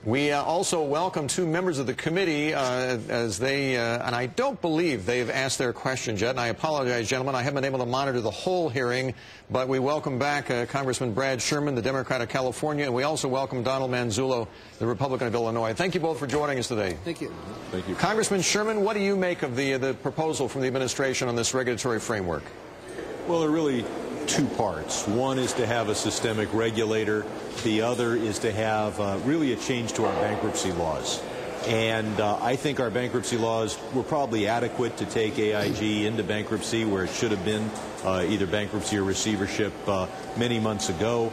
We also welcome two members of the committee as they, and I don't believe they've asked their questions yet, and I apologize, gentlemen. I haven't been able to monitor the whole hearing, but we welcome back Congressman Brad Sherman, the Democrat of California, and we also welcome Don Manzullo, the Republican of Illinois. Thank you both for joining us today. Thank you. Thank you. Congressman Sherman, what do you make of the proposal from the administration on this regulatory framework? Well, there are really two parts. One is to have a systemic regulator. The other is to have really a change to our bankruptcy laws. And I think our bankruptcy laws were probably adequate to take AIG into bankruptcy where it should have been, either bankruptcy or receivership many months ago.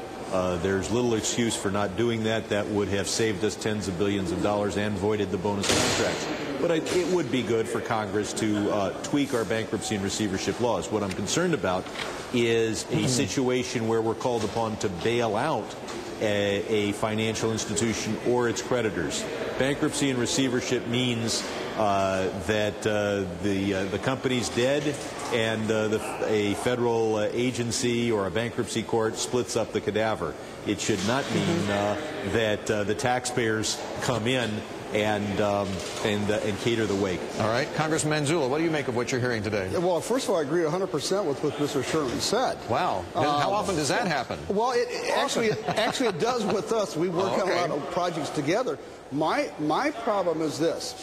There's little excuse for not doing that. That would have saved us tens of billions of dollars and voided the bonus contracts. But it would be good for Congress to tweak our bankruptcy and receivership laws. What I'm concerned about is a situation where we're called upon to bail out a financial institution or its creditors. Bankruptcy and receivership means that the company's dead and a federal agency or a bankruptcy court splits up the cadaver. It should not mean that the taxpayers come in and cater the wake. All right. Congressman Manzullo, what do you make of what you're hearing today? Well, first of all, I agree 100% with what Mr. Sherman said. Wow. How often does that happen? Well, actually it does with us. We work on a lot of projects together. My problem is this.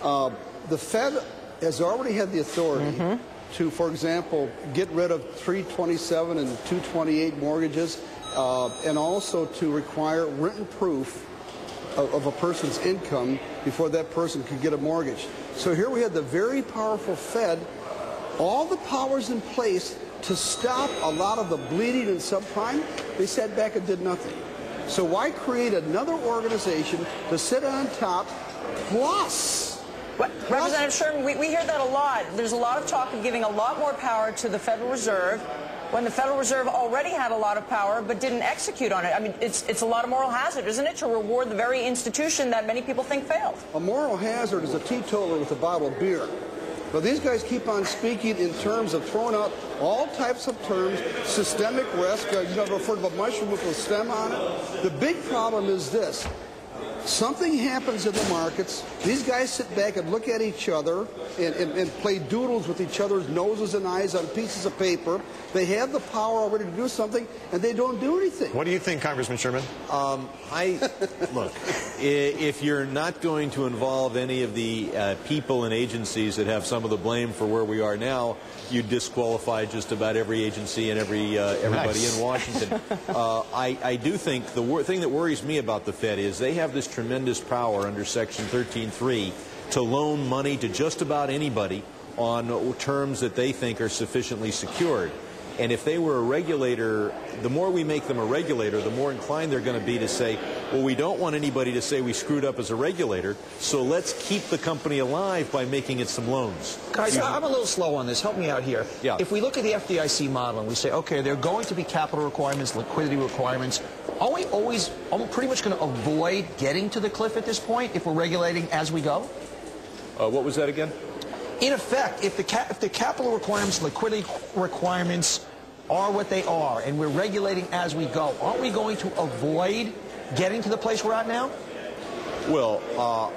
The Fed has already had the authority to, for example, get rid of 327 and 228 mortgages and also to require written proof of a person's income before that person could get a mortgage. So here we had the very powerful Fed, all the powers in place to stop a lot of the bleeding and subprime. They sat back and did nothing. So why create another organization to sit on top plus? Representative Sherman, we hear that a lot. There's a lot of talk of giving a lot more power to the Federal Reserve when the Federal Reserve already had a lot of power but didn't execute on it. I mean, it's a lot of moral hazard, isn't it, to reward the very institution that many people think failed? A moral hazard is a teetotaler with a bottle of beer. But these guys keep on speaking in terms of throwing out all types of terms, systemic risk, you know, referred to a mushroom with a stem on it. The big problem is this. Something happens in the markets, these guys sit back and look at each other and play doodles with each other's noses and eyes on pieces of paper. They have the power already to do something, and they don't do anything. What do you think, Congressman Sherman? Look, if you're not going to involve any of the people and agencies that have some of the blame for where we are now, you disqualify just about every agency and everybody in Washington. I do think the thing that worries me about the Fed is they have this tremendous power under Section 13.3 to loan money to just about anybody on terms that they think are sufficiently secured. And if they were a regulator, the more we make them a regulator, the more inclined they're going to be to say, well, we don't want anybody to say we screwed up as a regulator, so let's keep the company alive by making it some loans. Guys, I'm a little slow on this. Help me out here. Yeah. If we look at the FDIC model and we say, okay, there are going to be capital requirements, liquidity requirements, are we pretty much going to avoid getting to the cliff at this point if we're regulating as we go? What was that again? In effect, if the capital requirements, liquidity requirements are what they are, and we're regulating as we go, aren't we going to avoid getting to the place we're at now? Well,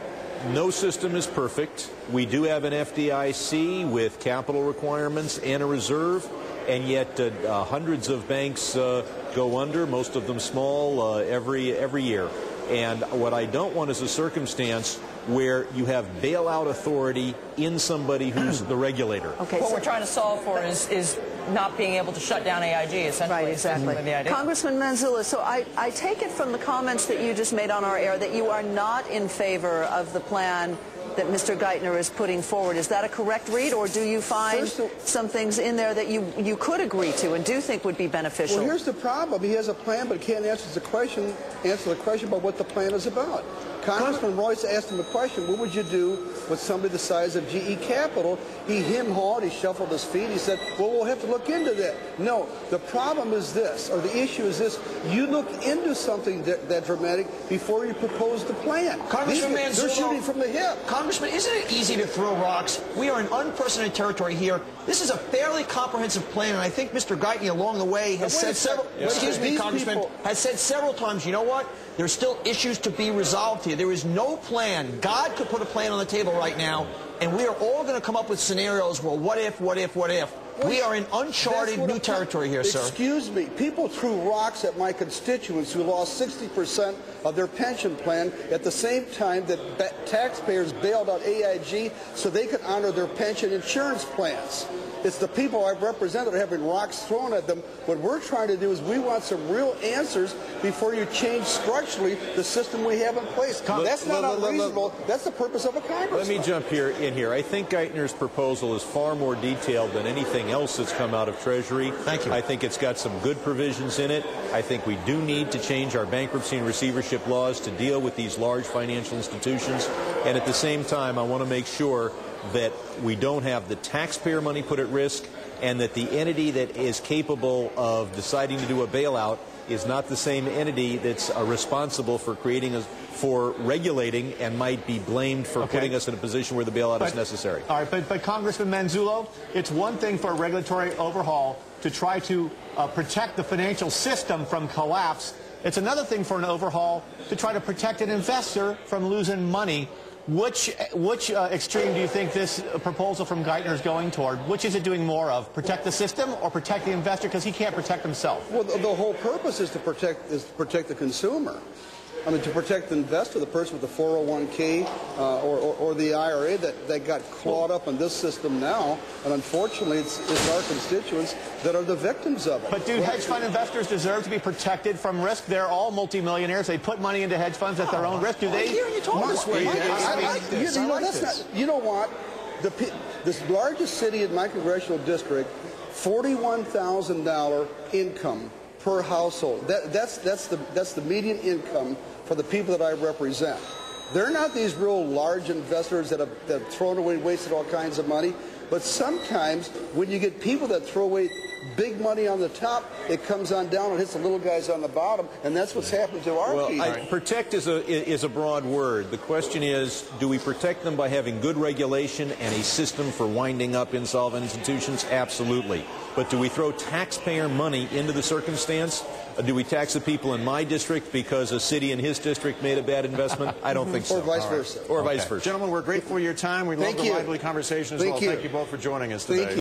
no system is perfect. We do have an FDIC with capital requirements and a reserve, and yet hundreds of banks go under, most of them small, every year. And what I don't want is a circumstance where you have bailout authority in somebody who's the regulator. Okay, what we're trying to solve for is not being able to shut down AIG, essentially. Right, exactly. Congressman Manzullo, so I take it from the comments that you just made on our air that you are not in favor of the plan that Mr. Geithner is putting forward. Is that a correct read, or do you find some things in there that you could agree to and do think would be beneficial? Well, here's the problem. He has a plan, but he can't answer the question about what the plan is about. Congressman Royce asked him a question, what would you do with somebody the size of GE Capital? He hawed, he shuffled his feet, he said, well, we'll have to look into that. No, the problem is this, or the issue is this, you look into something that dramatic before you propose the plan. Congressman Manzullo, they're shooting from the hip. Congressman, isn't it easy to throw rocks? We are in unprecedented territory here. This is a fairly comprehensive plan, and I think Mr. Geithner along the way has said several, excuse me, Congressman, has said several times, you know what? There's still issues to be resolved here. There is no plan. God could put a plan on the table right now, and we are all going to come up with scenarios, well, what if, what if, what if? We are in uncharted new territory here, sir. Excuse me. People threw rocks at my constituents who lost 60% of their pension plan at the same time that taxpayers bailed out AIG so they could honor their pension insurance plans. It's the people I've represented that are having rocks thrown at them. What we're trying to do is we want some real answers before you change structurally the system we have in place. That's not unreasonable. That's the purpose of a Congress. Let me jump in here. I think Geithner's proposal is far more detailed than anything else that's come out of Treasury. Thank you. I think it's got some good provisions in it. I think we do need to change our bankruptcy and receivership laws to deal with these large financial institutions. And at the same time, I want to make sure that we don't have the taxpayer money put at risk, and that the entity that is capable of deciding to do a bailout is not the same entity that's responsible for regulating and might be blamed for putting us in a position where the bailout is necessary. All right, but Congressman Manzullo, it's one thing for a regulatory overhaul to try to protect the financial system from collapse. It's another thing for an overhaul to try to protect an investor from losing money. Which extreme do you think this proposal from Geithner is going toward? Which is it doing more of? Protect the system or protect the investor because he can't protect himself? Well, the whole purpose is to protect the consumer. I mean, to protect the investor, the person with the 401k or the IRA that got clawed up in this system now, and unfortunately it's our constituents that are the victims of it. But do hedge fund investors deserve to be protected from risk? They're all multimillionaires. They put money into hedge funds at their own risk. Do they? I'm hearing you talk this way. You know what? This largest city in my congressional district, $41,000 income per household. That's the median income for the people that I represent. They're not these real large investors that have thrown away, wasted all kinds of money. But sometimes when you get people that throw away big money on the top, it comes on down and hits the little guys on the bottom, and that's what's happened to our people. Protect is a broad word. The question is, do we protect them by having good regulation and a system for winding up insolvent institutions? Absolutely. But do we throw taxpayer money into the circumstance? Do we tax the people in my district because a city in his district made a bad investment? I don't think so. Or vice versa. Or vice versa. Gentlemen, we're grateful for your time. We love the lively conversation as well. Thank you both for joining us today.